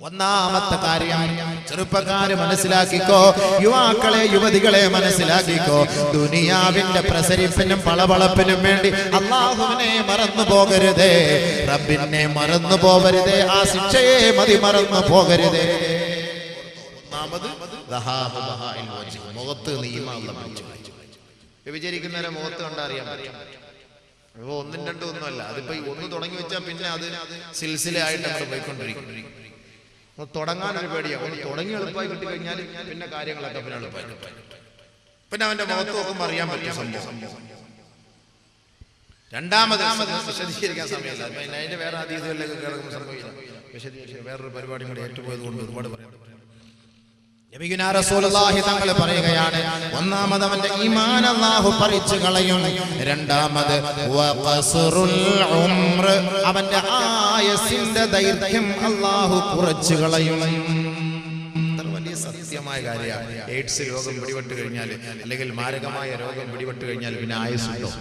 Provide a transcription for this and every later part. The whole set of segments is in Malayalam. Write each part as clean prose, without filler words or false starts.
ഒന്നാമത്തെ കാര്യം ചെറുപ്പക്കാരെ മനസ്സിലാക്കിക്കോ, യുവാക്കളെ യുവതികളെ മനസ്സിലാക്കിക്കോ, ദുനിയാവിന്റെ പ്രസരിപ്പിനും പളപളപ്പിനും വേണ്ടി അല്ലാഹുവിനെ മറന്നു പോകരുതേ, റബ്ബിനെ മറന്നു പോകരുതേ, ആ ശിക്ഷയെ മറന്നു പോകരുതേ. ഒന്നാമത് മുഖത്ത് വ്യഭിചരിക്കുന്നവരെ മുഖത്ത് കണ്ടറിയാൻ പറ്റും. അപ്പൊ ഒന്നും രണ്ടും ഒന്നുമല്ല, അതിപ്പോ ഒന്ന് തുടങ്ങി വെച്ചാൽ പിന്നെ അത് സിൽസിലയായിട്ട് നമ്മൾ പോയിക്കൊണ്ടിരിക്കും. തുടങ്ങാൻ ഒരു പേടിയാണ്. തുടങ്ങി എളുപ്പമായി കിട്ടിക്കഴിഞ്ഞാൽ പിന്നെ കാര്യങ്ങളൊക്കെ പിന്നെ എളുപ്പമായി, പിന്നെ അവന്റെ മുഖത്ത് നോക്കുമ്പോൾ അറിയാൻ പറ്റും സംഭവം. രണ്ടാമത് വിശദീകരിക്കാൻ സമയമില്ല, അതിന്റെ വേറെ അതീതികളിലേക്ക് കിടക്കുന്ന സംഭവിക്കാം. വിശദീകരിക്കാൻ വേറൊരു പരിപാടി കൂടി ഏറ്റുപോയത് കൊണ്ട് ഒരുപാട് പറയാം. നബിയുനാ റസൂലുള്ളാഹി തങ്ങൾ പറയുകയാണ്, ഒന്നാമത് അവന്റെ ഈമാൻ അല്ലാഹു പറിച്ചു കളയും, രണ്ടാമത് വഖസ്റുൽ ഉംർ, അവന്റെ ആയുസ്സിന്റെ ദൈർഘ്യം അല്ലാഹു കുറച്ചു കളയും. വലിയ സത്യമായ കാര്യമാണ്. എയ്ഡ്സ് രോഗം പിടിപെട്ട് കഴിഞ്ഞാൽ, അല്ലെങ്കിൽ മാരകമായ രോഗം പിടിപെട്ട് കഴിഞ്ഞാൽ പിന്നെ ആയുസ്സുണ്ടോ?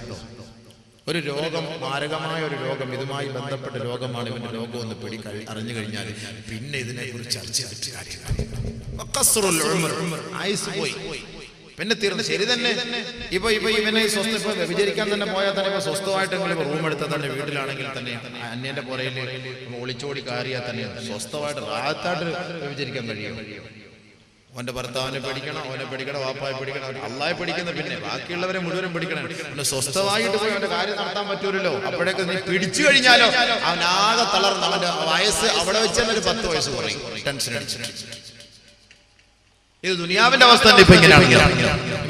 ഒരു രോഗം, മാരകമായ ഒരു രോഗം, ഇതുമായി ബന്ധപ്പെട്ട രോഗമാണ്, ഇവന്റെ രോഗം ഒന്ന് അറിഞ്ഞു കഴിഞ്ഞാൽ പിന്നെ ഇതിനെ കുറിച്ച് ചർച്ച ചെയ്തിട്ട് കാര്യമില്ല. പിന്നെ തീർന്നു, ശരി തന്നെ. ഇപ്പൊ ഇവനെ വിചാരിക്കാൻ തന്നെ പോയാൽ തന്നെ ഇപ്പൊ സ്വസ്ഥമായിട്ടെങ്കിലും റൂം എടുത്താൽ തന്നെ, വീട്ടിലാണെങ്കിൽ തന്നെ അന്യന്റെ പുറയിൽ ഒളിച്ചോടി കയറിയാൽ തന്നെ സ്വസ്ഥമായിട്ട് റാഹത്തായിട്ട് വിചാരിക്കാൻ കഴിയും. അവന്റെ ഭർത്താവിനെ പേടിക്കണം, അവനെ പേടിക്കണം, വാപ്പായെ പേടിക്കണം, അള്ളാഹെ പേടിക്കുന്ന, പിന്നെ ബാക്കിയുള്ളവരെ മുഴുവനും പേടിക്കണം. പിന്നെ സ്വസ്ഥമായിട്ട് പോയി അവന്റെ കാര്യം നടത്താൻ പറ്റൂലല്ലോ. അപ്പോഴേക്ക് നീ പിടിച്ചു കഴിഞ്ഞാലോ അവനാകെ തളർന്ന്, അവന്റെ വയസ്സ് അവിടെ വെച്ച് തന്നെ ഒരു 10 വയസ്സ് കുറയും, ടെൻഷൻ അടിച്ചിട്ട്. ഇത് ദുനിയാവിന്റെ അവസ്ഥ തന്നെ ഇപ്പൊ ഇങ്ങനെയാണ്.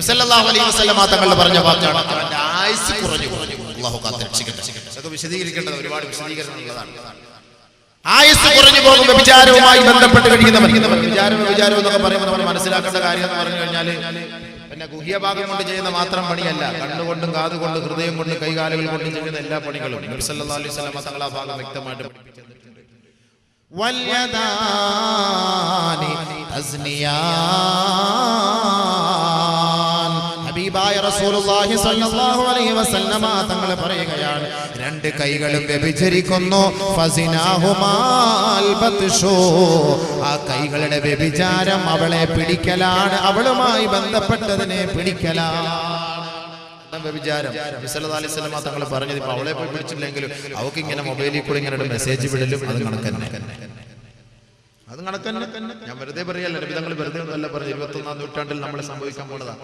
സല്ലല്ലാഹു അലൈഹി വസല്ലം തങ്ങൾ പറഞ്ഞ വാക്കാണ്, അവന്റെ ആയുസ് കുറഞ്ഞു. അല്ലാഹു കാത്തിരക്ഷിക്കട്ടെ. അതൊക്കെ വിശദീകരിക്കേണ്ടത് ഒരുപാട് വിശദീകരണമുള്ളതാണ്. ആയുസ് കുറഞ്ഞു പോകും വ്യഭിചാരവുമായി ബന്ധപ്പെട്ട് കഴിയുന്നവൻ. വിചാരം എന്നൊക്കെ പറയുമ്പോൾ നമ്മൾ മനസ്സിലാക്കേണ്ട കാര്യം എന്ന് പറഞ്ഞു കഴിഞ്ഞാൽ, പിന്നെ ഗുഹ്യഭാഗം കൊണ്ട് ചെയ്യുന്ന മാത്രം പണിയല്ല, കണ്ണുകൊണ്ടും കാതുകൊണ്ടും ഹൃദയം കൊണ്ടും കൈകാലുകൾ കൊണ്ടും ചെയ്യുന്ന എല്ലാ പണികളും നബി സല്ലല്ലാഹു അലൈഹി വസല്ലം തങ്ങൾ ആ ഭാഗം വ്യക്തമായിട്ട് പഠിപ്പിച്ചിട്ടുണ്ട്. വൽയദാനി തസ്നിയാൻ, ഹബീബായ റസൂലുള്ളാഹി സ്വല്ലല്ലാഹു അലൈഹി വസല്ലമ തങ്ങൾ പറയുകയാണ്, 2 കൈകളും വ്യഭിചരിക്കുന്നു. ഫസിനാഹുമാൽ ബത്ഷു, ആ കൈകളുടെ വ്യഭിചാരം അവളെ പിടിക്കലാണ്, അവളുമായി ബന്ധപ്പെട്ടതിനെ പിടിക്കലാണ് വ്യഭിചാരം. നബി സല്ലല്ലാഹു അലൈഹി വസല്ലം തങ്ങൾ പറഞ്ഞത്, ഇപ്പൊ അവളെ പോയി പിടിച്ചില്ലെങ്കിലും അവൾക്ക് ഇങ്ങനെ മൊബൈലിൽ കൂടി ഇങ്ങനെ മെസ്സേജ് വിടലും അത് കണക്കന്നെ. ഞാൻ വെറുതെ പറയല്ല, നബി തങ്ങൾ വെറുതെ ഒന്നല്ല പറഞ്ഞു. 21-ാം നൂറ്റാണ്ടിൽ നമ്മൾ സംഭവിക്കാൻ പോണതാണ്.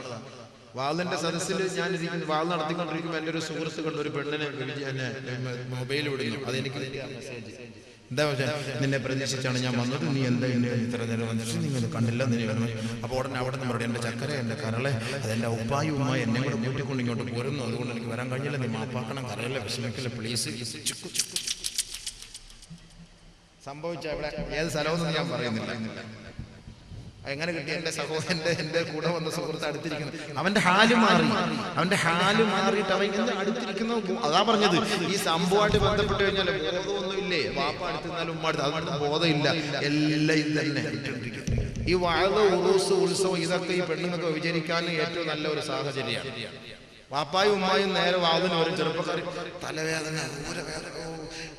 വാളിന്റെ സദസ്സിൽ ഞാൻ വാൾ നടത്തിക്കൊണ്ടിരിക്കുമ്പോൾ എൻ്റെ ഒരു സുഹൃത്ത് കണ്ട് ഒരു പെണ്ണിനെ മൊബൈൽ വിടുന്നു. അതെനിക്ക് മെസ്സേജ്, എന്താ വെച്ചാൽ നിന്നെ പ്രതീക്ഷിച്ചാണ് ഞാൻ വന്നത്, നീ എന്താ എന്നെ ഇത്ര നേരം വന്നിട്ട് നിങ്ങൾ കണ്ടില്ല. അപ്പോൾ ഉടനെ അവിടെ നിന്ന് പറയും, എൻ്റെ ചക്കര, എൻ്റെ കരളെ, അതെൻ്റെ ഉപ്പായി ഉമ്മായി എന്നെ കൂടെ കൂട്ടിക്കൊണ്ട് ഇങ്ങോട്ട് പോരുന്നു, അതുകൊണ്ട് എനിക്ക് വരാൻ കഴിഞ്ഞില്ല, നീ മാപ്പാക്കണം, കരളെ വിഷമിക്കല്ലേ പ്ലീസ്. സംഭവിച്ച ഇവിടെ ഏത് സ്ഥലമൊന്നും ഞാൻ പറയുന്നില്ല. എങ്ങനെ കിട്ടി? എൻ്റെ സഹോദരൻ്റെ, എൻ്റെ കൂടെ വന്ന സുഹൃത്ത് അടുത്തിരിക്കുന്നത്, അവന്റെ ഹാല് മാറിയിട്ട് അവൻ അടുത്തിരിക്കുന്ന, അതാ പറഞ്ഞത്, ഈ സംഭവമായിട്ട് ബന്ധപ്പെട്ട് കഴിഞ്ഞാൽ ബോധമൊന്നുമില്ലേ, വാപ്പ അടുത്തിരുന്നാലും ഉമ്മ അടുത്ത്, അതുകൊണ്ട് ബോധമില്ല, എല്ലാം ഇത് തന്നെ. ഈ വഅദ്, ഉറൂസ്, ഉത്സവം, ഇതൊക്കെ ഈ പെണ്ണുങ്ങൾക്ക് വിചാരിക്കാൻ ഏറ്റവും നല്ല ഒരു സാഹചര്യമാണ്. വാപ്പായും ഉമ്മായും നേരെ വാതിന് വരും. ചെറുപ്പക്കാർ തലവേദന,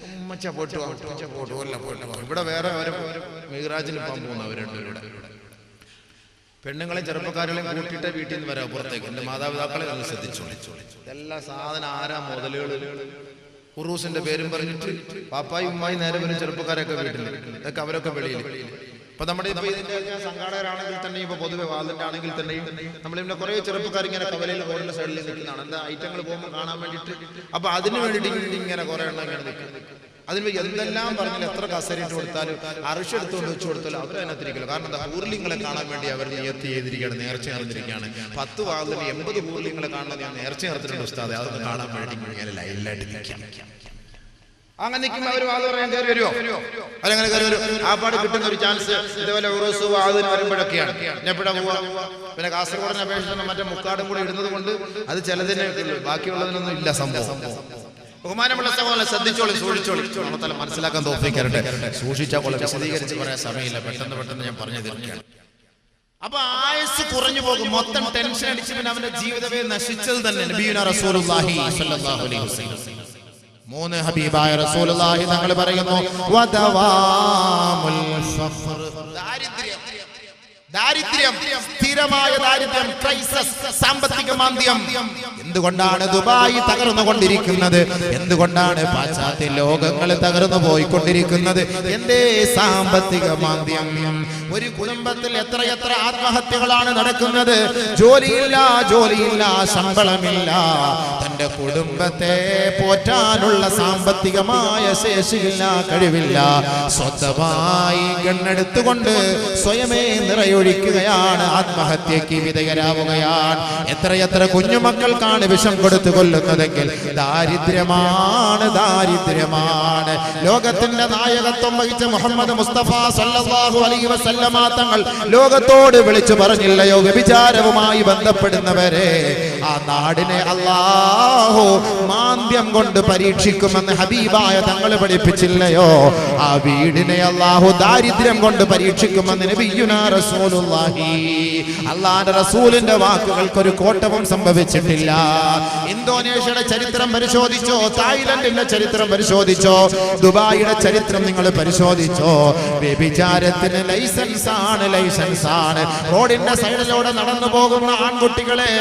ഉമ്മച്ച പോട്ട് ഇവിടെ വേറെ മിഗ്രാജിൽ പോകാൻ പോകുന്നവർ രണ്ടുപേരുടെ. പെണ്ണുങ്ങളെ ചെറുപ്പക്കാരെയും കൂട്ടിയിട്ട് വീട്ടിൽ നിന്ന് വരാം പുറത്തേക്ക്. എൻ്റെ മാതാപിതാക്കളെ ഒന്ന് ശ്രദ്ധിച്ചോളി. എല്ലാ സാധനം ആരാ മുതലുകൾ ഉറൂസിന്റെ പേരും പറഞ്ഞിട്ട് പാപ്പായും ഉമ്മായി നേരെ വരും. ചെറുപ്പക്കാരൊക്കെ വീട്ടിൽ, ഇതൊക്കെ അവരൊക്കെ വെളിയിൽ. ഇപ്പൊ നമ്മുടെ ഇപ്പൊ ഇതിന്റെ സംഘാടകരാണെങ്കിൽ തന്നെ, ഇപ്പൊ പൊതുവെ വാതിന്റെ ആണെങ്കിൽ തന്നെയും നമ്മളിവിടെ കുറെ ചെറുപ്പക്കാർ ഇങ്ങനെ കവലയിൽ റോഡിന്റെ സൈഡിൽ നിൽക്കുന്നതാണ്. എന്താ ഐറ്റങ്ങൾ പോകുമ്പോൾ കാണാൻ വേണ്ടിയിട്ട്. അപ്പൊ അതിന് വേണ്ടിയിട്ട് ഇങ്ങനെ കുറെ എണ്ണം ഇങ്ങനെ നിൽക്കും. അതിന് എന്തെല്ലാം പറഞ്ഞാൽ, എത്ര കസരിട്ട് കൊടുത്താലും അറുഷ് എടുത്തുകൊണ്ട് വെച്ച് കൊടുത്താലും അവർ അതിനകത്തിരിക്കില്ല. കാരണം എന്താ, ഊർലിങ്ങളെ കാണാൻ വേണ്ടി അവർ നിയത്ത് ചെയ്തിരിക്കുകയാണ്, നേർച്ച നടന്നിരിക്കുകയാണ്. 10 വാതിന് 80 ഊർലിങ്ങളെ കാണാൻ ഞാൻ നേർച്ച നടത്തിട്ടുണ്ട് ഉസ്താദെ, അതൊക്കെ കാണാൻ വേണ്ടി ഇങ്ങനെ ലൈനിലായിട്ട് നിൽക്കാം. അങ്ങനെ നിൽക്കുമ്പോൾ അവർ വാത് പറയാൻ കയറി വരുമോ? അവരങ്ങനെ കയറി വരും. ആ പാട് കിട്ടുന്ന ഒരു ചാൻസ് ഇതേപോലെ ഉറൂസ് വാതിന് വരുമ്പോഴൊക്കെയാണ്. എപ്പോഴാ പോവാ? പിന്നെ കാസർഗോഡിനെ അപേക്ഷിച്ച് മറ്റേ മുക്കാടും കൂടി ഇടുന്നത് കൊണ്ട് അത് ചിലതിനെ ഉള്ളൂ, ബാക്കിയുള്ളതിനൊന്നും ഇല്ല സംഭവം. ബഹുമാനമുള്ള സഹോദരൻ ശ്രദ്ധിച്ചോളി, സൂക്ഷിച്ചോളി. നമ്മളെ മനസ്സിലാക്കാൻ തോന്നിക്കരട്ടെ. സൂക്ഷിച്ചാൽ കൊള്ളെ, വിശദീകരിച്ച് പറയാൻ സമയമില്ല, പെട്ടെന്ന് ഞാൻ പറഞ്ഞു തീർക്കുകയാണ്. അപ്പൊ ആയുസ് കുറഞ്ഞു പോകും, മൊത്തം ടെൻഷൻ അടിച്ച് പിന്നെ അവന്റെ ജീവിതമേ നശിച്ചത് തന്നെ. നബിയുനാ റസൂലുള്ളാഹി സ്വല്ലല്ലാഹു അലൈഹി വസല്ലം 3 ഹബീബായ റസൂലുള്ളാഹി തങ്ങൾ പറയുന്നു, വദവാമുൽ ദാരിദ്ര്യം, സ്ഥിരമായ ദാരിദ്ര്യം, ക്രൈസിസ്, സാമ്പത്തിക മാന്ദ്യം. എന്തുകൊണ്ടാണ് ദുബായ് തകർന്നുകൊണ്ടിരിക്കുന്നത്? എന്തുകൊണ്ടാണ് പാശ്ചാത്യ ലോകങ്ങൾ തകർന്നു പോയിക്കൊണ്ടിരിക്കുന്നത്? എന്തേ സാമ്പത്തിക മാന്ദ്യം? ഒരു കുടുംബത്തിൽ എത്രയെത്ര ആത്മഹത്യകളാണ് നടക്കുന്നത്? ജോലിയില്ല, ശമ്പളമില്ല, തന്റെ കുടുംബത്തെ പോറ്റാനുള്ള സാമ്പത്തികമായ ശേഷിയില്ല, കഴിവില്ല. സ്വന്തമായി ഗണ്ണെടുത്തുകൊണ്ട് സ്വയമേ നിറയൊഴിക്കുകയാണ്, ആത്മഹത്യക്ക് വിധേയരാവുകയാണ്. എത്രയെത്ര കുഞ്ഞുമക്കൾക്കാണ് വിഷം കൊടുത്തു കൊല്ലുന്നതെങ്കിൽ ദാരിദ്ര്യമാണ്. ലോകത്തിന്റെ നായകത്വം വഹിച്ച മുഹമ്മദ് മുസ്തഫ സല്ലല്ലാഹു അലൈഹി വസല്ലമ തങ്ങൾ ലോകത്തോട് വിളിച്ചു പറഞ്ഞില്ലയോ, വ്യഭിചാരവുമായി ബന്ധപ്പെടുന്നവരെ ആ നാടിനെ അല്ലാഹു മാന്ദ്യം കൊണ്ട് പരീക്ഷിക്കുമെന്ന് ഹബീബായ തങ്ങൾ പഠിപ്പിച്ചില്ലയോ? ആ വീടിനെ അല്ലാഹു ദാരിദ്ര്യം കൊണ്ട് പരീക്ഷിക്കുമെന്ന് നബിയുനാ റസൂലുള്ളാഹി. അല്ലാഹുവിന്റെ റസൂലിന്റെ വാക്കുകൾക്കൊരു കോട്ടവും സംഭവിച്ചിട്ടില്ല. ഇന്തോനേഷ്യയുടെ ചരിത്രം പരിശോധിച്ചോ, തായ്ലൻഡിന്റെ ചരിത്രം പരിശോധിച്ചോ, ദുബായിയുടെ ചരിത്രം നിങ്ങൾ പരിശോധിച്ചോ, വ്യഭിചാരത്തിന് ലൈസൻസ് ആണ്. റോഡിന്റെ സൈഡിലൂടെ നടന്നു പോകുന്ന ആൺകുട്ടികളെ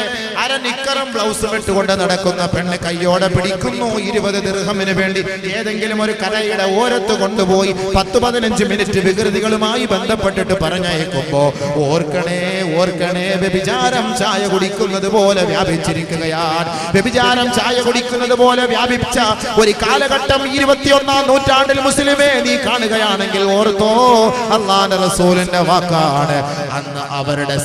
നിക്കറും ബ്ലൗസും ഇട്ടുകൊണ്ട് നടക്കുന്ന പെണ്ണ് കയ്യോടെ പിടിക്കുന്നു. 20 ദിർഹമിന് വേണ്ടി ഏതെങ്കിലും ഒരു കരയുടെ ഓരത്ത് കൊണ്ടുപോയി 10-15 മിനിറ്റ് വികൃതികളുമായി ബന്ധപ്പെട്ടിട്ട് പറഞ്ഞയക്കുമ്പോ ഓർക്കണേ, വ്യഭിചാരം ചായ കുടിക്കുന്നത് പോലെ വ്യാപിച്ചിരിക്കുകയാണ്. വ്യഭിചാരം ചായ കുടിക്കുന്നത് പോലെ വ്യാപിച്ച ഒരു കാലഘട്ടം 21-ാം നൂറ്റാണ്ടിൽ മുസ്ലിമേ നീ കാണുകയാണെങ്കിൽ ഓർത്തോ, അല്ലാഹുവിന്റെ റസൂലിന്റെ വാക്കാണ്. അന്ന് അവരുടെ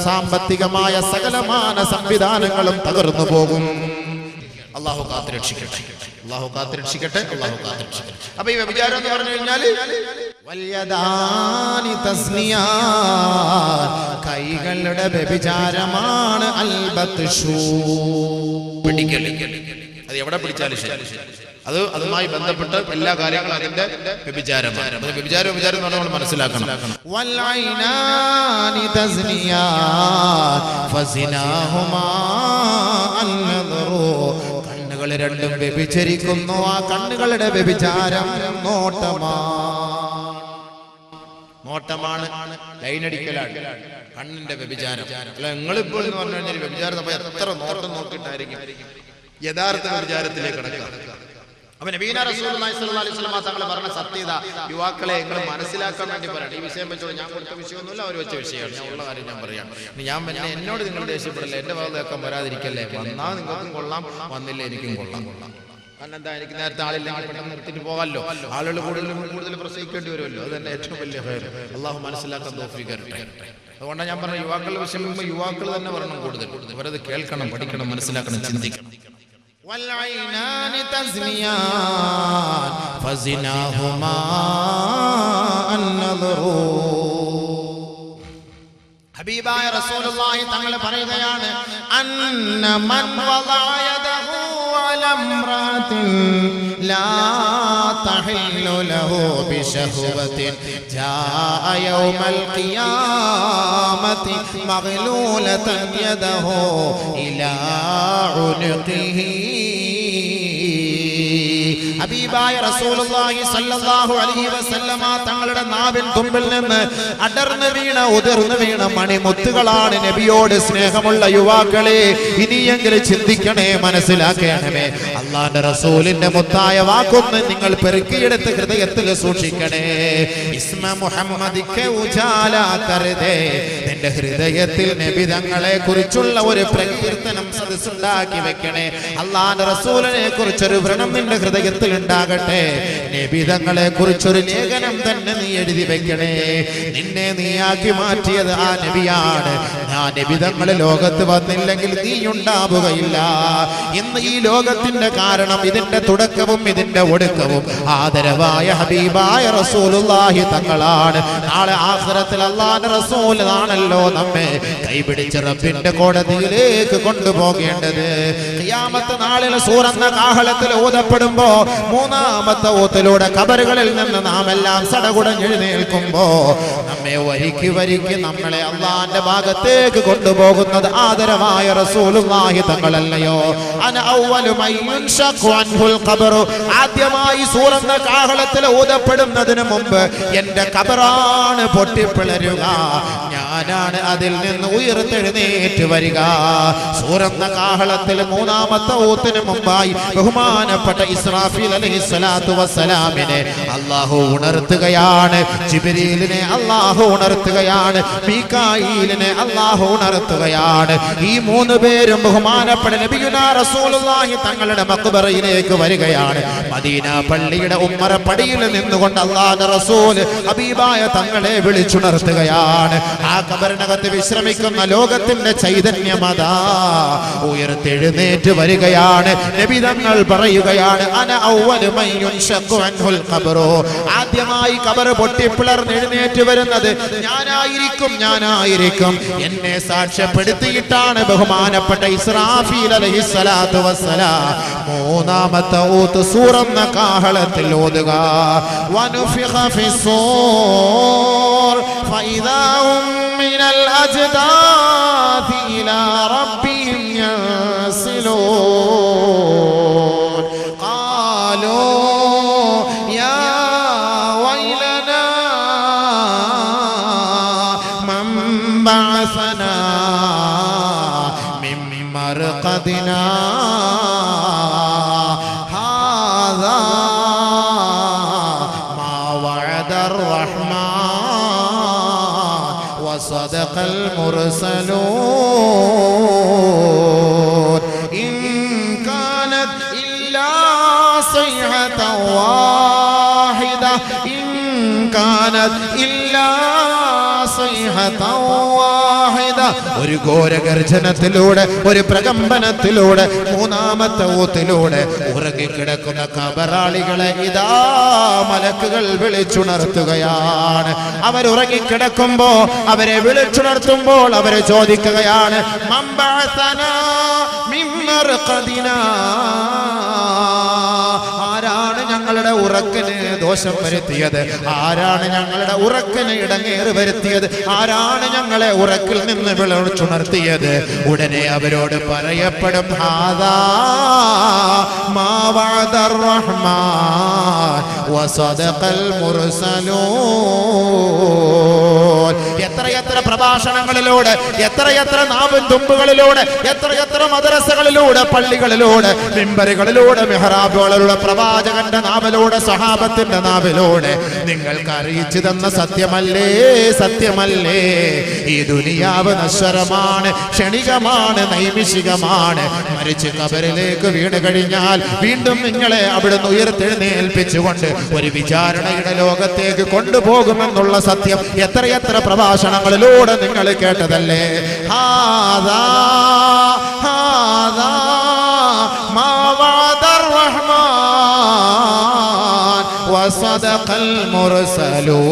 സാമ്പത്തികമായ സകലമായ സംവിധാനങ്ങളും തകർന്നു പോകും. അല്ലാഹു കാത്തുരക്ഷിക്കട്ടെ. അപ്പൊ ഈ വ്യഭിചാരം എന്ന് പറഞ്ഞു കഴിഞ്ഞാല് കൈകളുടെ വ്യഭിചാരമാണ്. അത് എവിടെ പിടിച്ചാലും ശരി, അതുമായി ബന്ധപ്പെട്ട് എല്ലാ കാര്യങ്ങളും അതിന്റെ വ്യഭിചാരമാണ്. വ്യഭിചാരം എന്ന് നമ്മൾ മനസ്സിലാക്കണം. കണ്ണുകൾ രണ്ടും വ്യഭിചരിക്കുന്നു. ആ കണ്ണുകളുടെ വ്യഭിചാരം നോട്ടമാണ്, ലൈനടിക്കലാണ് കണ്ണിന്റെ വ്യഭിചാരം. അല്ല, നിങ്ങളിപ്പോൾ എന്ന് പറഞ്ഞു കഴിഞ്ഞാൽ വ്യഭിചാരം നമ്മൾ എത്ര നോട്ടം നോക്കിയിട്ടായിരിക്കും യഥാർത്ഥ വ്യഭിചാരത്തിലേക്ക് കടക്കുക. അപ്പൊ നബീന റസൂലുള്ളാഹി സ്വല്ലല്ലാഹു അലൈഹി വസല്ലം തങ്ങൾ പറഞ്ഞ സത്യത യുവാക്കളെ നിങ്ങൾ മനസ്സിലാക്കാൻ വേണ്ടി പറയണം. ഈ വിഷയം വെച്ചോളൂ, ഞാൻ കൊടുത്ത വിഷയമൊന്നുമില്ല, അവർ വെച്ച വിഷയമാണ്. ഞാൻ ഉള്ള കാര്യം ഞാൻ പറയാം. എന്നോട് നിങ്ങൾ ദേഷ്യപ്പെടില്ല, എന്റെ ഭാഗത്തേക്കാൻ വരാതിരിക്കല്ലേ. വന്നാൽ നിങ്ങൾക്കും കൊള്ളാം, വന്നില്ല എനിക്കും കൊള്ളാം. കാരണം എന്താ, എനിക്ക് നേരത്തെ ആളില്ലെങ്കിൽ പെട്ടെന്ന് നിർത്തിട്ട് പോകാമല്ലോ. ആളുകൾ കൂടുതൽ പ്രസവിക്കേണ്ടി വരുമല്ലോ. അത് തന്നെ ഏറ്റവും വലിയ ഫയർ. അള്ളാഹു മനസ്സിലാക്കാൻ തൗഫീഖ് തരട്ടെ. അതുകൊണ്ടാണ് ഞാൻ പറഞ്ഞ യുവാക്കളുടെ വിഷയം യുവാക്കൾ തന്നെ പറയണം. കൂടുതൽ അവരത് കേൾക്കണം, പഠിക്കണം, മനസ്സിലാക്കണം, ചിന്തിക്കണം. والعينان تزنيان فزناهما النظر. ഹബീബായ റസൂലുള്ളാഹി തങ്ങൾ പറയുകയാണ്, അന്ന മൻ വദഅ യദഹു അലാ ഇംറാത്തിൻ ലാ തഹില്ലു ലഹു ബിശഹവത്തിൻ ജാഅ യൗമൽ ഖിയാമത്തി മഗ്ലൂലതൻ യദഹു ഇലാ ഉനുഖിഹി. ഹബീബായ റസൂലുള്ളാഹി സ്വല്ലല്ലാഹു അലൈഹി വസല്ലമ തങ്ങളുടെ നാവിൻ തുമ്പിൽ നിന്ന് അടർന്നു വീണ ഉതിർന്നു വീണ മണിമുത്തുകളാണ്. നബിയോട് സ്നേഹമുള്ള യുവാക്കളെ, ഇനിയെങ്കിലും ചിന്തിക്കണേ, മനസ്സിലാക്കണമേ. അല്ലാഹുവിന്റെ റസൂലിന്റെ മുത്തായ വാക്കൊന്ന് നിങ്ങൾ പെറുക്കിയെടുത്ത് ഹൃദയത്തിൽ സൂക്ഷിക്കണേ. ഇസ്മ മുഹമ്മദിക്കെ ഉജാല കർദേ. നിന്റെ ഹൃദയത്തിൽ നബി തങ്ങളെ കുറിച്ചുള്ള ഒരു പ്രകീർത്തനം സദസ്സുണ്ടാക്കി വെക്കണേ. അല്ലാഹുവിന്റെ റസൂലിനെ കുറിച്ചൊരു വ്രണം നിന്റെ ഹൃദയത്തിൽ ഉണ്ടാകട്ടെ. നബി തങ്ങളെ കുറിച്ചൊരു ലേഖനം തന്നെ നീ എഴുതി വെക്കണേ. നിന്നെ നീയാക്കി മാറ്റിയത് ആ നബിയാണ്. ആ നബി തങ്ങൾ ലോകത്ത് വന്നില്ലെങ്കിൽ നീ ഉണ്ടാവുകയില്ല. ഇന്ന് ഈ ലോകത്തിന്റെ കാരണം, ഇതിന്റെ തുടക്കവും ഇതിന്റെ ഒടുക്കവും ആദരവായ ഹബീബായ റസൂലുള്ളാഹി തങ്ങളാണ്. നാളെ ആഖിറത്തിൽ അല്ലാഹുവിന്റെ റസൂൽ ആണല്ലോ നമ്മെ കൈപിടിച്ച് റബ്ബിന്റെ കോടതിയിലേക്ക് കൊണ്ടുപോകേണ്ടത്. ഖിയാമത്ത് നാളിൽ സൂറന്ന കാഹളത്തിൽ ഊതപ്പെടുമ്പോ 3 മൂന്നാമത്തെ ഊത്തിലൂടെ ഖബറുകളിൽ നിന്ന് നാം എല്ലാം സടകുടഞ്ഞെഴുന്നേൽക്കുമ്പോ നമ്മെ വരിക്ക് വരിക്ക് നമ്മളെ അള്ളാന്റെ ഭാഗത്തേക്ക് കൊണ്ടുപോകുന്നത് ആദരമായ റസൂലുള്ളാഹി തങ്ങളല്ലയോ? അന അവ്വലു മൻ യുൻശഖു അൻഹുൽ ഖബറു, ആദ്യമായി സൂറന്ന കാഹളത്തിൽ ഊതപ്പെടുന്നതിന് മുമ്പ് എന്റെ ഖബറാണ് പൊട്ടിപ്പിളരുക, ഞാനാണ് അതിൽ നിന്ന് ഉയർത്തെഴുന്നേറ്റ് വരിക. സൂറന്ന കാഹളത്തിൽ മൂന്നാമത്തെ ഊത്തിന് മുമ്പായി ബഹുമാനപ്പെട്ട ഇസ്രാഫീൽ അലൈഹിസ്സലാത്തു വസ്സലാമിനെ അല്ലാഹു ഉണർത്തുകയാണ്, ജിബ്രീലിനെ അല്ലാഹു ഉണർത്തുകയാണ്, മീകായീലിനെ അല്ലാഹു ഉണർത്തുകയാണ്. ഈ മൂന്ന് പേരും ബഹുമാനപ്പെട്ട നബിയുനാ റസൂലുള്ളാഹി തങ്ങളുടെ മഖ്ബറയിലേക്ക് വരികയാണ്. മദീന പള്ളിയുടെ ഉമ്മറ പടിയിൽ നിന്നുകൊണ്ട് അല്ലാഹുവിന്റെ റസൂൽ ഹബീബായ തങ്ങളെ വിളിച്ചുണർത്തുകയാണ്. ആ ഖബറിനകത്ത് വിശ്രമിക്കുന്ന ലോകത്തിന്റെ ചൈതന്യമതാ ഉയർത്തെഴുന്നേറ്റ് വരികയാണ്. നബി തങ്ങൾ പറയുകയാണ്, അന അവ്വലു മൻ യുൻശഖു അൻഹുൽ ഖബറു, ആദ്യമായി ഖബർ പൊട്ടിപ്പിളർന്നെഴുന്നേറ്റ് വരുന്നത് ഞാനായിരിക്കും. എന്നെ സാക്ഷ്യപ്പെടുത്തിയിട്ടാണ് ബഹുമാനപ്പെട്ട ഇസ്രാഫീൽ അലൈഹിസ്സലാത്തു വസ്സലാം മൂന്നാമത്തെ ഊത്ത് സൂറന്ന കാഹളത്തിൽ ഓതുക. വനുഫിഖ ഫിസ്സൂർ ഫഇദാ ഹും മിനൽ അജ്ദാഥി ഇലാ റബ്ബിഹിം യൻസിലൂൻ. ഖാലൂ യാ വൈലനാ മൻ ബഅസനാ മിൻ മർഖദിനാ ഹാദാ മാ വഅദർ റഹ്മാൻ വസദഖൽ മുർസലൂൻ. ഇൻ കാനത് ഇല്ലാ സൈഹതൻ വാഹിദ, ഇൻ കാനത് ഇല്ലാ സൈഹതൻ വാഹിദ. ഒരു ഘോരഗർജനത്തിലൂടെ, ഒരു പ്രകമ്പനത്തിലൂടെ, മൂന്നാമത്തെ ഊത്തിലൂടെ ഉറങ്ങിക്കിടക്കുന്ന ഖബറാളികളെ ഇതാ മലക്കുകൾ വിളിച്ചുണർത്തുകയാണ്. അവരുറങ്ങിക്കിടക്കുമ്പോ അവരെ വിളിച്ചുണർത്തുമ്പോൾ അവരെ ചോദിക്കുകയാണ്, മൻ ബഅസനാ മിൻ മർഖദിനാ, ആരാണ് ഞങ്ങളുടെ ഉറക്കിന് ദോഷം വരുത്തിയത്, ആരാണ് ഞങ്ങളുടെ ഉറക്കിന് ഇടങ്ങേറ് വരുത്തിയത്, ആരാണ് ഞങ്ങളെ ഉറക്കിൽ നിന്ന് വിളിച്ചുണർത്തിയത്? ഉടനെ അവരോട് പറയപ്പെടും, ഹാദാ മാ വഅദർ റഹ്മാൻ വസദഖൽ മുർസലൂൻ. എത്രയെത്ര പ്രഭാഷണങ്ങളിലൂടെ, എത്രയെത്ര നാവും തുമ്പുകളിലൂടെ, എത്രയെത്ര മദ്രസകളിലൂടെ, പള്ളികളിലൂടെ, മിമ്പറുകളിലൂടെ, മിഹ്റാബുകളിലൂടെ, പ്രവാചകന്റെ നാവിലൂടെ, സഹാബത്തിന്റെ നാവിലൂടെ നിങ്ങൾക്ക് അറിയിച്ചു തന്ന സത്യമല്ലേ, സത്യമല്ലേ? ഈ ദുനിയാവ് നശ്വരമാണ്, ക്ഷണികമാണ്, നൈമിഷികമാണ്. മരിച്ച് ഖബറിലേക്ക് വീണ് കഴിഞ്ഞാൽ വീണ്ടും നിങ്ങളെ അവിടുന്ന് ഉയർത്തെഴുന്നേൽപ്പിച്ചുകൊണ്ട് ഒരു വിചാരണയുടെ ലോകത്തേക്ക് കൊണ്ടുപോകുമെന്നുള്ള സത്യം എത്രയെത്ര പ്രഭാഷണങ്ങളിലൂടെ നിങ്ങൾ കേട്ടതല്ലേ? ഹാദാ ഹാദാ മാ വഅദർ റഹ്മാൻ വസദഖൽ മുർസലൂൻ.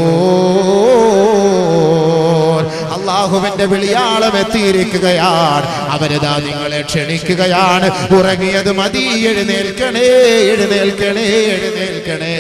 അല്ലാഹുവിന്റെ വിളിയാളം എത്തിയിരിക്കുകയാണ്. അവരിതാ നിങ്ങളെ ക്ഷണിക്കുകയാണ്. ഉറങ്ങിയത് മതി, എഴുന്നേൽക്കണേ, എഴുന്നേൽക്കണേ, എഴുന്നേൽക്കണേ.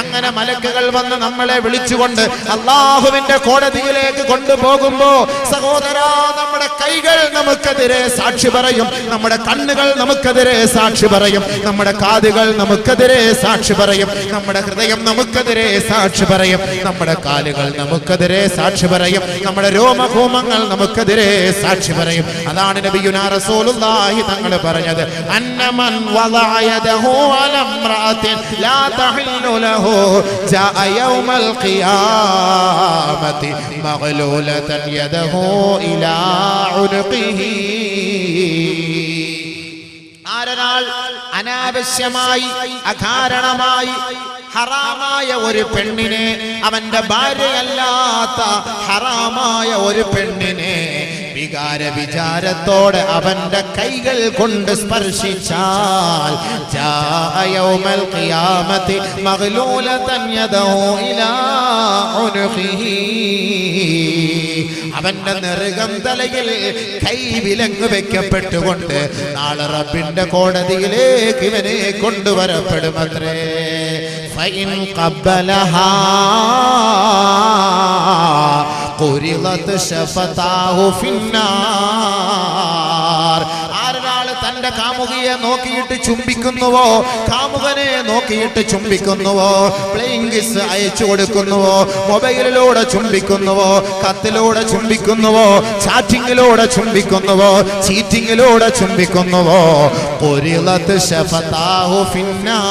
അങ്ങനെ മലക്കുകൾ വന്ന് നമ്മളെ വിളിച്ചുകൊണ്ട് അല്ലാഹുവിന്റെ കോടതിയിലേക്ക് കൊണ്ടുപോകുമ്പോ സഹോദരാ, നമ്മുടെ കൈകൾ നമുക്കെതിരെ സാക്ഷി പറയും, നമ്മുടെ കണ്ണുകൾ നമുക്കെതിരെ സാക്ഷി പറയും, നമ്മുടെ കാതുകൾ നമുക്കെതിരെ സാക്ഷി പറയും, നമ്മുടെ ഹൃദയം നമുക്കെതിരെ സാക്ഷി പറയും, നമ്മുടെ കാലുകൾ നമുക്കെതിരെ സാക്ഷി പറയും, നമ്മുടെ രോമഭൂമങ്ങൾ നമുക്കെതിരെ സാക്ഷി പറയും. അതാണ് നബിയുനാ റസൂലുള്ളാഹി തങ്ങൾ പറഞ്ഞത്, അന്നമൻ വദഅ യദഹു അലാ ഇംറഅത്തിൻ ലാ തഹില്ലു ലഹു ജാഅ യൗമൽ ഖിയാമത്തി മഗ്ലൂലതൻ യദഹു ഇലാ ഉനുഖിഹി. ആരനാൾ അനാവശ്യമായി, അകാരണമായി ഹറാമായ ഒരു പെണ്ണിനെ, അവന്റെ ഭാര്യയല്ലാത്ത ഹറാമായ ഒരു പെണ്ണിനെ വികാര വിചാരത്തോടെ അവന്റെ കൈകൾ കൊണ്ട് സ്പർശിച്ചാൽ ജാഅ യൗമൽ ഖിയാമത്തി മഗ്ലൂലതൻ യദഹു ഇലാ ഉനുഖിഹി. അവന്റെ നെറുകം തലയിൽ കൈവിലങ്ങ് വെക്കപ്പെട്ടുകൊണ്ട് നാളെ റബ്ബിന്റെ കോടതിയിലേക്ക് ഇവനെ കൊണ്ടുവരപ്പെടുമത്രേ. ഫൈൻ ഖബ്ബലഹാ ഖുരിളത് ശഫതാഹു ഫിന്നാർ. ആരൊരാള് തന്റെ കാമുകിയെ നോക്കിയിട്ട് ചുംബിക്കുന്നുവോ, കാമുകനെ നോക്കിയിട്ട് ചുംബിക്കുന്നുവോ, പ്ലേയിങ് കിസ് അയച്ചു കൊടുക്കുന്നുവോ, മൊബൈലിലൂടെ ചുംബിക്കുന്നുവോ, കത്തിലൂടെ ചുംബിക്കുന്നുവോ, ചാറ്റിങ്ങിലൂടെ ചുംബിക്കുന്നുവോ, ചീറ്റിങ്ങിലൂടെ ചുംബിക്കുന്നുവോ, ഖുരിളത് ശഫതാഹു ഫിന്നാർ.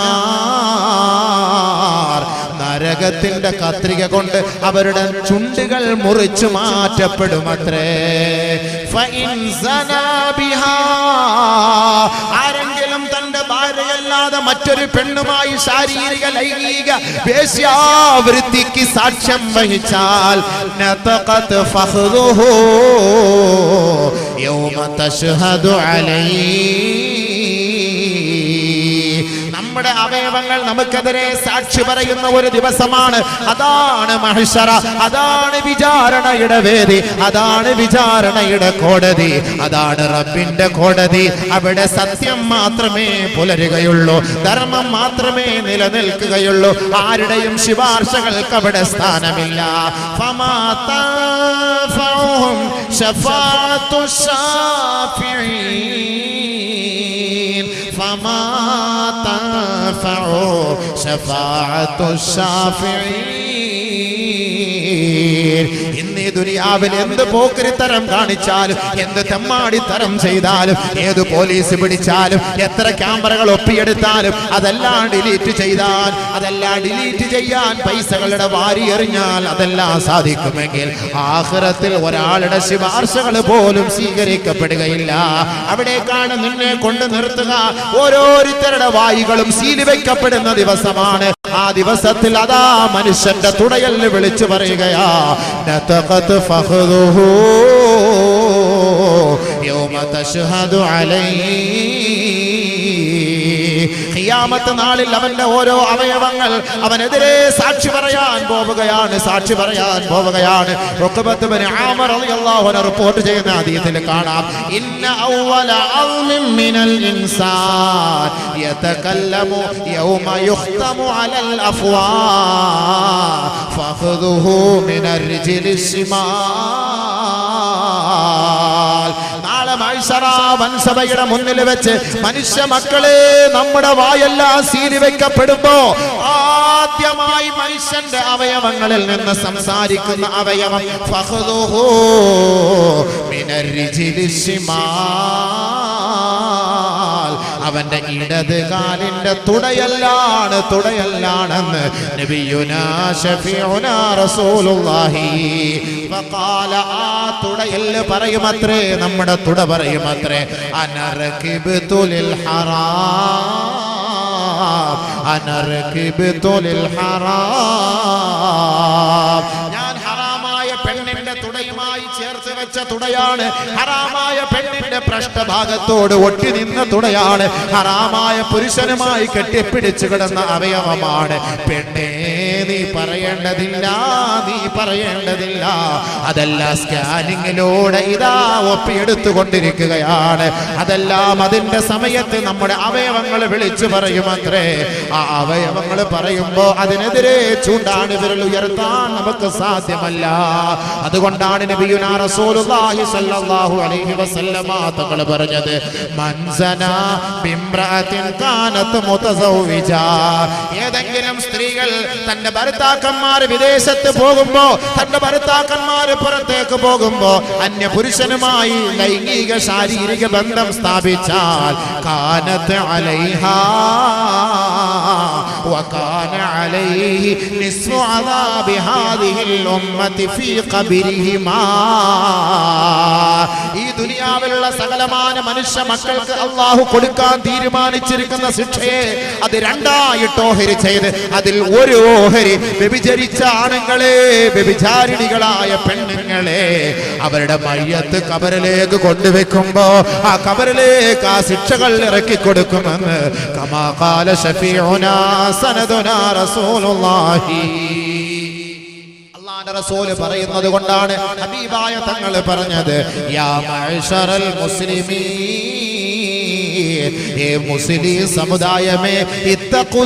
നരകത്തിന്റെ കത്രിക കൊണ്ട് അവരുടെ ചുണ്ടുകൾ മുറിച്ചു മാറ്റപ്പെടുമത്രേ. ആരെങ്കിലും തന്റെ ഭാര്യയല്ലാതെ മറ്റൊരു പെണ്ണുമായി ശാരീരിക ലൈംഗിക വേശ്യാവൃത്തിക്ക് സാക്ഷ്യം വഹിച്ചാൽ നതഖത് ഫഖ്റുഹു യൗമ തശ്ഹദു അലൈഹി. നമ്മുടെ അവയവങ്ങൾ നമുക്കെതിരെ സാക്ഷി പറയുന്ന ഒരു ദിവസമാണ്. അതാണ് മഹ്ശറ, അതാണ് വിചാരണയുടെ വേദി, അതാണ് വിചാരണയുടെ കോടതി, അതാണ് റബ്ബിന്റെ കോടതി. അവിടെ സത്യം മാത്രമേ പുലരുകയുള്ളൂ, ധർമ്മം മാത്രമേ നിലനിൽക്കുകയുള്ളൂ. ആരുടെയും ശുപാർശകൾക്ക് അവിടെ സ്ഥാനമില്ല. ഫമാ തൻഫഉഹും ശഫാഅത്തു ശാഫിഈൻ ഫമാ തൻഫഉ ശഫാഅത്തു ശാഫിഈൻ. ഇന്ന് ഈ ദുനിയാവിൽ എന്ത് പോക്കരിത്തരം കാണിച്ചാലും, എന്ത് തെമ്മാടിത്തരം ചെയ്താലും, ഏത് പോലീസ് പിടിച്ചാലും, എത്ര ക്യാമറകൾ ഒപ്പിയെടുത്താലും, അതെല്ലാം ഡിലീറ്റ് ചെയ്താൽ, അതെല്ലാം ഡിലീറ്റ് ചെയ്യാൻ പൈസകളുടെ വാരി എറിഞ്ഞാൽ അതെല്ലാം സാധിക്കുമെങ്കിൽ ആഖിറത്തിൽ ഒരാളുടെ ശുപാർശകൾ പോലും സ്വീകരിക്കപ്പെടുകയില്ല. അവിടേക്കാണ് നിന്നെ കൊണ്ട് നിർത്തുക. ഓരോരുത്തരുടെ വായികളും സീല് വയ്ക്കപ്പെടുന്ന ദിവസമാണ്. ആ ദിവസത്തിൽ അതാ മനുഷ്യന്റെ തുടയൽ വിളിച്ചു പറയുകയാ, നതഖത് ഫഖ്റുഹു യൗമ തശ്ഹദു അലൈഹി. ഖിയാമത്ത് നാളിൽ അവന്റെ ഓരോ അവയവങ്ങൾ അവനെതിരെ സാക്ഷി പറയാൻ പോവുകയാണ്, സാക്ഷി പറയാൻ പോവുകയാണ്. ഉഖബത്ത് ബിൻ ആമിർ റളിയല്ലാഹു അൻഹു റിപ്പോർട്ട് ചെയ്യുന്ന ഹദീസിൽ കാണാം, ഇന്ന അവ്വല അൽമിൻ മിനൽ ഇൻസാൻ യതകല്ലമു യൗമ യുഖ്തമു അലൽ അഫ്വാ ഫഖ്ദുഹു മിനർ റിജ്ലിസ് ശിമാൽ. നാളെ മഹ്ശറ വൻസഭയുടെ മുന്നിൽ വെച്ച് മനുഷ്യ മക്കളെ നമ്മുടെ വായെല്ലാം സീലി വെക്കപ്പെടുമ്പോ ആദ്യമായി മനുഷ്യന്റെ അവയവങ്ങളിൽ നിന്ന് സംസാരിക്കുന്ന അവയവം ഫഖ്ദുഹു മിനർ റിജ്ലിസ് ശിമാൽ. അവന്റെ ഇടത് കാലിന്റെ തുടയല്ലാണ്, തുടയല്ലാണെന്ന് നബിയുനാ ശഫീഉനാ റസൂലുള്ളാഹി ഫഖാല. ആ തുടയൽ പറയുമത്രേ, നമ്മുടെ തുട പറയുമത്രേ, അനർകിബ്തു ലിൽ ഹറാം, അനർകിബ്തു ലിൽ ഹറാം. ഞാൻ ഹറാമായ പെണ്ണിന്റെ തുടയുമായി ചേർത്ത് വെച്ച തുടയാണ്, ഹറാമായ പെണ്ണിന്റെ പൃഷ്ഠഭാഗത്തോട് ഒട്ടി നിന്ന തുടയാണ്, ഹറാമായ പുരുഷനുമായി കെട്ടിപ്പിടിച്ചു കിടന്ന അവയവമാണ്. പെണ്ണേ നീ പറയേണ്ടതില്ല, നീ പറയേണ്ടതില്ല, അതെല്ലാം സ്കാനിങ്ങിലൂടെ ഇതാ ഒപ്പിയെടുത്തുകൊണ്ടിരിക്കുകയാണ്. അതെല്ലാം അതിന്റെ സമയത്ത് നമ്മുടെ അവയവങ്ങൾ വിളിച്ചു പറയുമത്രേ. ആ അവയവങ്ങൾ പറയുമ്പോ അതിനെതിരെ ചൂണ്ടാണ് വിരൽ ഉയർത്താൻ നമുക്ക് സാധ്യമല്ല. അതുകൊണ്ടാണ് നബിയുനാ റസൂലുള്ളാഹി സ്വല്ലല്ലാഹു അലൈഹി വസല്ലമ തങ്ങൾ പറഞ്ഞത്, മൻസനാ ബിംറഅത്തിൻ കാനത് മുതസവ്വിജ. ഏതെങ്കിലും സ്ത്രീകൾ തന്റെ ഭർത്താക്കന്മാർ വിദേശത്ത് പോകുമ്പോ, തന്റെ ഭർത്താക്കന്മാർ പുറത്തേക്ക് പോകുമ്പോ അന്യ പുരുഷനുമായി ലൈംഗിക ശാരീരിക ബന്ധം സ്ഥാപിച്ചാൽ കാനത് അലൈഹാ വകാന അലൈഹി നിസ്ഫു അദാബി ഹാദിഹിൽ ഉമ്മത്തി ഫീ ഖബരിഹിമാ. ഈ ദുനിയാവിലുള്ള സകലമാന മനുഷ്യ മക്കൾക്ക് അല്ലാഹു കൊടുക്കാൻ തീരുമാനിച്ചിരിക്കുന്ന ശിക്ഷയെ അത് രണ്ടായിട്ട് ഓഹരി ചെയ്ത് അതിൽ ഒരു ഓഹരി വ്യഭിചരിച്ച ആണുങ്ങളെ, വ്യഭിചാരിണികളായ പെണ്ണുങ്ങളെ അവരുടെ മയ്യത്ത് കബറിലേക്ക് കൊണ്ടുവെക്കുമ്പോ ആ കബറിലേക്ക് ആ ശിക്ഷകൾ ഇറക്കി കൊടുക്കുമെന്ന് കമാ ഖാല ശഫീഉനാ സനദുനാ റസൂലുള്ളാഹി. അല്ലാഹുവിന്റെ റസൂൽ പറയുന്നത് കൊണ്ടാണ് ഹബീബായ തങ്ങൾ പറഞ്ഞത് യാ മഅ്ശറൽ മുസ്ലിമീൻ, ഏ മുസ്ലിം സമുദായമേ ഇത്തഖു